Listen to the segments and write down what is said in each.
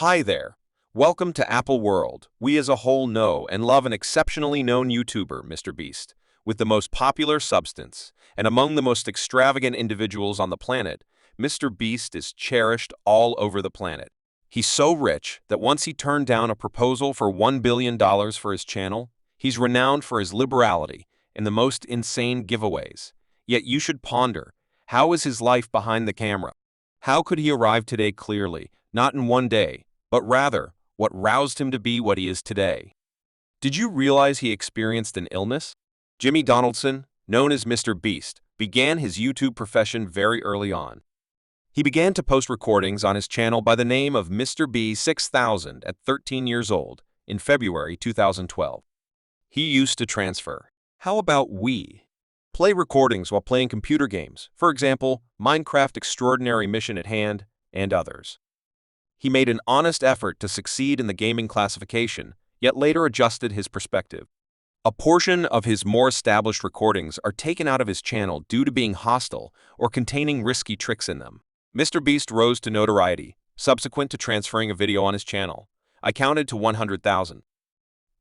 Hi there. Welcome to Apple World. We as a whole know and love an exceptionally known YouTuber, MrBeast, with the most popular substance and among the most extravagant individuals on the planet. MrBeast is cherished all over the planet. He's so rich that once he turned down a proposal for $1 billion for his channel, he's renowned for his liberality and the most insane giveaways. Yet you should ponder, how is his life behind the camera? How could he arrive today clearly, not in one day, but rather, what roused him to be what he is today? Did you realize he experienced an illness? Jimmy Donaldson, known as MrBeast, began his YouTube profession very early on. He began to post recordings on his channel by the name of MrB6000 at 13 years old in February 2012. He used to transfer. How about we? Play recordings while playing computer games, for example, Minecraft Extraordinary Mission at Hand, and others. He made an honest effort to succeed in the gaming classification, yet later adjusted his perspective. A portion of his more established recordings are taken out of his channel due to being hostile or containing risky tricks in them. MrBeast rose to notoriety, subsequent to transferring a video on his channel. I counted to 100,000.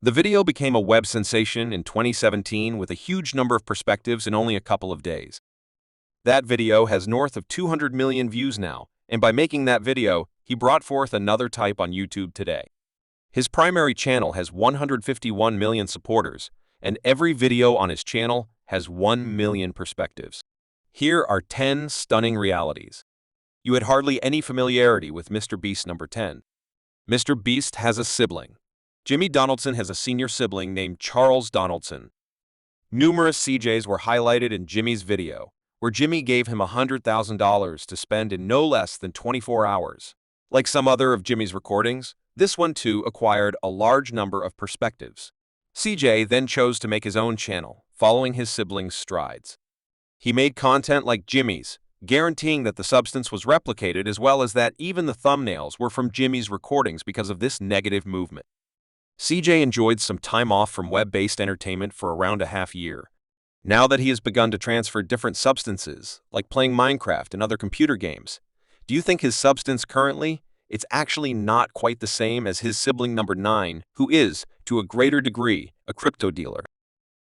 The video became a web sensation in 2017 with a huge number of perspectives in only a couple of days. That video has north of 200 million views now, and by making that video, he brought forth another type on YouTube today. His primary channel has 151 million supporters, and every video on his channel has 1 million perspectives. Here are 10 stunning realities. You had hardly any familiarity with MrBeast number 10. MrBeast has a sibling. Jimmy Donaldson has a senior sibling named Charles Donaldson. Numerous CJs were highlighted in Jimmy's video, where Jimmy gave him $100,000 to spend in no less than 24 hours. Like some other of Jimmy's recordings, this one too acquired a large number of perspectives. CJ then chose to make his own channel, following his sibling's strides. He made content like Jimmy's, guaranteeing that the substance was replicated as well as that even the thumbnails were from Jimmy's recordings because of this negative movement. CJ enjoyed some time off from web-based entertainment for around a half year. Now that he has begun to transfer different substances, like playing Minecraft and other computer games, do you think his substance currently? It's actually not quite the same as his sibling number 9, who is, to a greater degree, a crypto dealer.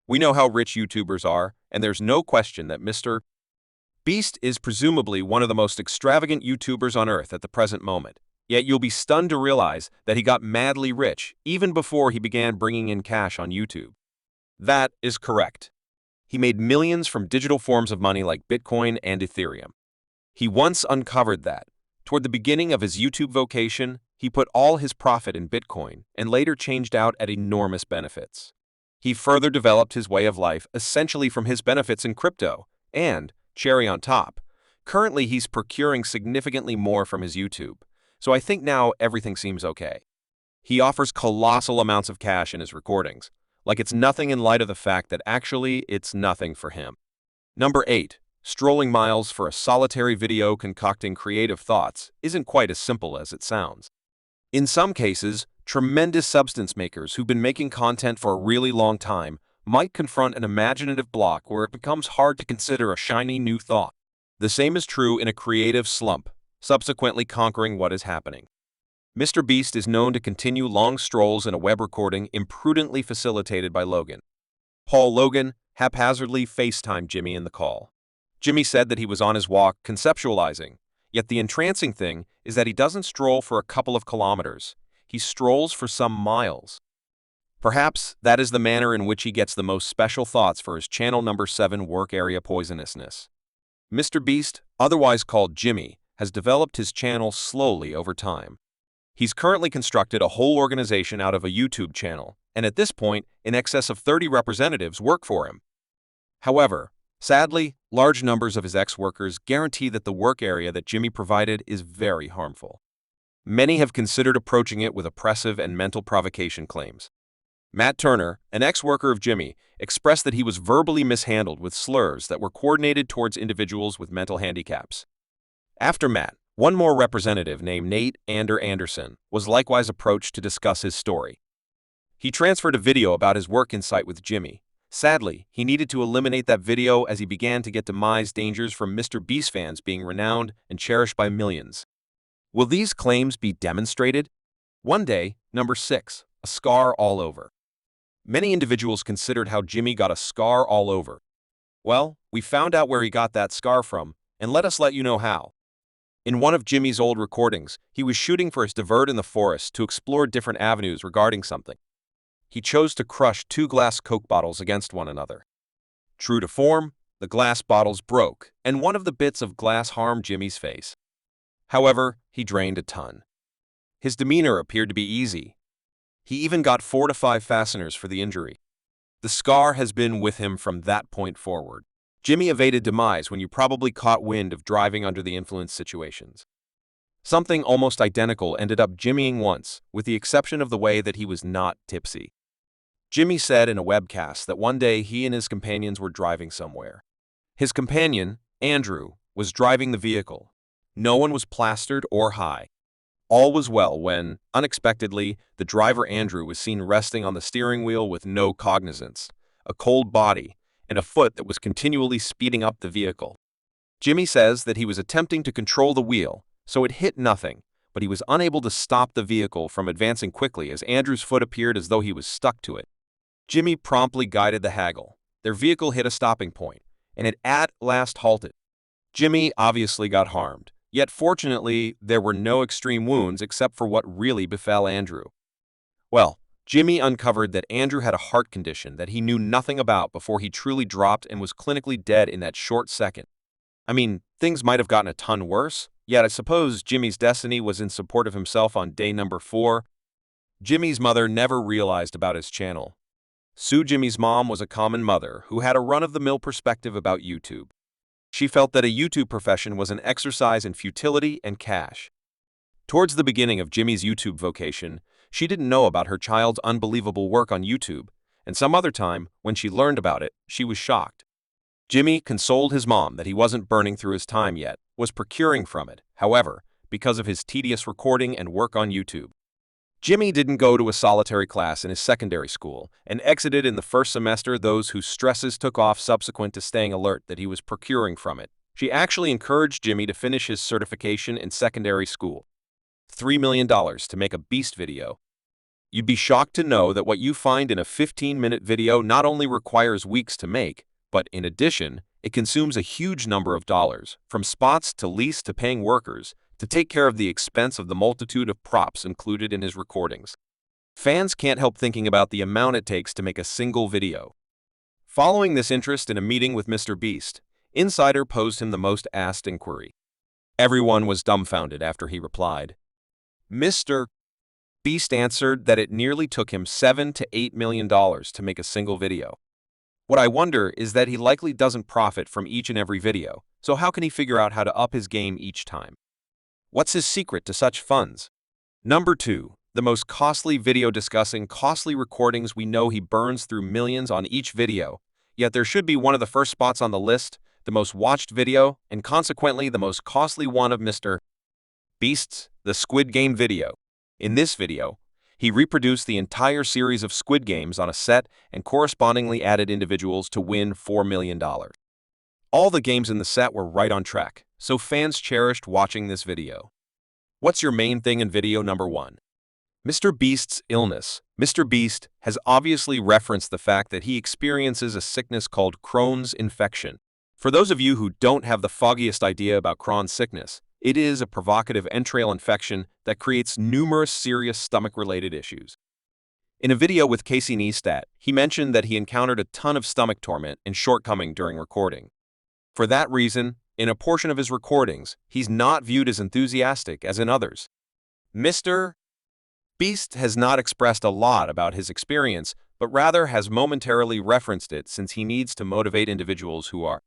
We know how rich YouTubers are, and there's no question that MrBeast is presumably one of the most extravagant YouTubers on earth at the present moment. Yet you'll be stunned to realize that he got madly rich even before he began bringing in cash on YouTube. That is correct. He made millions from digital forms of money like Bitcoin and Ethereum. He once uncovered that, toward the beginning of his YouTube vocation, he put all his profit in Bitcoin and later changed out at enormous benefits. He further developed his way of life essentially from his benefits in crypto, and, cherry on top, currently he's procuring significantly more from his YouTube. So I think now everything seems okay. He offers colossal amounts of cash in his recordings, like it's nothing in light of the fact that actually it's nothing for him. Number 8. Strolling miles for a solitary video concocting creative thoughts isn't quite as simple as it sounds. In some cases, tremendous substance makers who've been making content for a really long time might confront an imaginative block where it becomes hard to consider a shiny new thought. The same is true in a creative slump, subsequently conquering what is happening. MrBeast is known to continue long strolls in a web recording imprudently facilitated by Logan. Logan haphazardly FaceTimed Jimmy in the call. Jimmy said that he was on his walk conceptualizing, yet the entrancing thing is that he doesn't stroll for a couple of kilometers. He strolls for some miles. Perhaps that is the manner in which he gets the most special thoughts for his channel number 7 work area poisonousness. MrBeast, otherwise called Jimmy, has developed his channel slowly over time. He's currently constructed a whole organization out of a YouTube channel, and at this point, in excess of 30 representatives work for him. However, sadly, large numbers of his ex-workers guarantee that the work area that Jimmy provided is very harmful. Many have considered approaching it with oppressive and mental provocation claims. Matt Turner, an ex-worker of Jimmy, expressed that he was verbally mishandled with slurs that were coordinated towards individuals with mental handicaps. After Matt, one more representative named Nate Anderson was likewise approached to discuss his story. He transferred a video about his work insight with Jimmy. Sadly, he needed to eliminate that video as he began to get demise dangers from MrBeast fans being renowned and cherished by millions. Will these claims be demonstrated? One day, number 6, a scar all over. Many individuals considered how Jimmy got a scar all over. Well, we found out where he got that scar from, and let us let you know how. In one of Jimmy's old recordings, he was shooting for his divert in the forest to explore different avenues regarding something. He chose to crush 2 glass Coke bottles against one another. True to form, the glass bottles broke, and one of the bits of glass harmed Jimmy's face. However, he drained a ton. His demeanor appeared to be easy. He even got 4 to 5 fasteners for the injury. The scar has been with him from that point forward. Jimmy evaded demise when you probably caught wind of driving under the influence situations. Something almost identical ended up Jimmying once, with the exception of the way that he was not tipsy. Jimmy said in a webcast that one day he and his companions were driving somewhere. His companion, Andrew, was driving the vehicle. No one was plastered or high. All was well when, unexpectedly, the driver Andrew was seen resting on the steering wheel with no cognizance, a cold body, and a foot that was continually speeding up the vehicle. Jimmy says that he was attempting to control the wheel, so it hit nothing, but he was unable to stop the vehicle from advancing quickly as Andrew's foot appeared as though he was stuck to it. Jimmy promptly guided the haggle. Their vehicle hit a stopping point, and it at last halted. Jimmy obviously got harmed, yet fortunately there were no extreme wounds except for what really befell Andrew. Well, Jimmy uncovered that Andrew had a heart condition that he knew nothing about before he truly dropped and was clinically dead in that short second. I mean, things might have gotten a ton worse, yet I suppose Jimmy's destiny was in support of himself on day number 4. Jimmy's mother never realized about his channel. Sue Jimmy's mom was a common mother who had a run-of-the-mill perspective about YouTube. She felt that a YouTube profession was an exercise in futility and cash. Towards the beginning of Jimmy's YouTube vocation, she didn't know about her child's unbelievable work on YouTube, and some other time, when she learned about it, she was shocked. Jimmy consoled his mom that he wasn't burning through his time yet, was procuring from it, however, because of his tedious recording and work on YouTube. Jimmy didn't go to a solitary class in his secondary school and exited in the first semester those whose stresses took off subsequent to staying alert that he was procuring from it. She actually encouraged Jimmy to finish his certification in secondary school. $3 million to make a Beast video. You'd be shocked to know that what you find in a 15-minute video not only requires weeks to make, but in addition, it consumes a huge number of dollars, from spots to lease to paying workers, to take care of the expense of the multitude of props included in his recordings. Fans can't help thinking about the amount it takes to make a single video. Following this interest in a meeting with MrBeast, Insider posed him the most asked inquiry. Everyone was dumbfounded after he replied. Mr. Beast answered that it nearly took him $7 to $8 million to make a single video. What I wonder is that he likely doesn't profit from each and every video, so how can he figure out how to up his game each time? What's his secret to such funds? Number 2. The most costly video discussing costly recordings. We know he burns through millions on each video, yet there should be one of the first spots on the list, the most watched video, and consequently the most costly one of Mr. Beast's, the Squid Game video. In this video, he reproduced the entire series of Squid Games on a set and correspondingly added individuals to win $4 million. All the games in the set were right on track, so fans cherished watching this video. What's your main thing in video number 1? MrBeast's illness. MrBeast has obviously referenced the fact that he experiences a sickness called Crohn's infection. For those of you who don't have the foggiest idea about Crohn's sickness, it is a provocative entrail infection that creates numerous serious stomach-related issues. In a video with Casey Neistat, he mentioned that he encountered a ton of stomach torment and shortcoming during recording. For that reason, in a portion of his recordings, he's not viewed as enthusiastic as in others. MrBeast has not expressed a lot about his experience, but rather has momentarily referenced it since he needs to motivate individuals who are